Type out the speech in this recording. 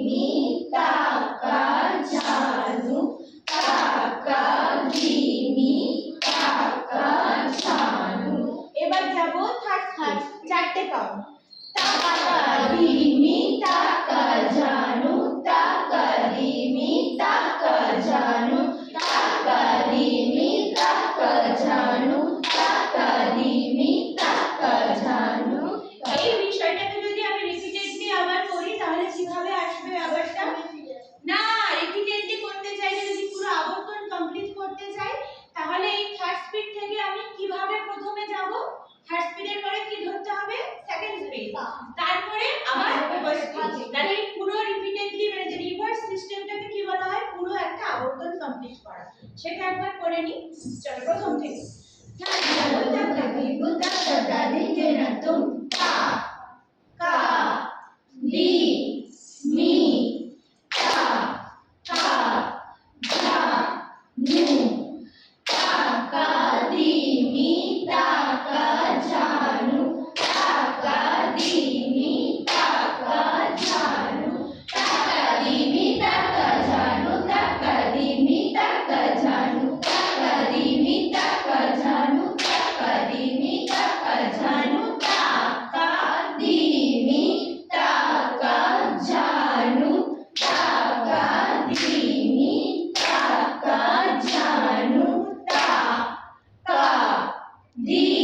Me তা কা ঝানু তা কা রি মি তা কা ঝানু। এবার যাব থার্ড চারটে কাউন্ট। তা কা রি মি তা কা ঝানু তা কা রি মি তা কা ঝানু তা কা রি মি তা কা ঝানু তা কা রি মি তা কা ঝানু। এই বিষয়টাকে যদি আমি রিপিটেডলি আবার করি তাহলে কিভাবে আসবে আবারটা? না, রিপিটেডলি করতে চাইলে যদি পুরো আবর্তন কমপ্লিট করতে চাই তাহলে এই থার্ড স্পিড থেকে আমি কিভাবে প্রথমে যাব? থার্ড স্পিডের পরে কি ধরতে হবে? সেকেন্ড স্পিড, তারপরে আবার রিভার্স স্পিড। তাহলে এই পুরো রিপিটেডলি মানে যে রিভার্স সিস্টেমটাকে কি বলা হয়? পুরো একটা আবর্তন কমপ্লিট করা। সেটা একবার করে নি। চলো প্রথম থেকে। তা কা রি মি তা কা ঝানু তা কা রি মি তা কা ঝানু তা কা রি মি তা কা ঝানু তা কা রি মি তা কা ঝানু তা কা রি মি তা কা ঝানু তা কা রি মি তা কা ঝানু তা কা রি মি তা কা ঝানু তা কা রি মি তা কা ঝানু তা কা রি মি তা কা ঝানু তা কা রি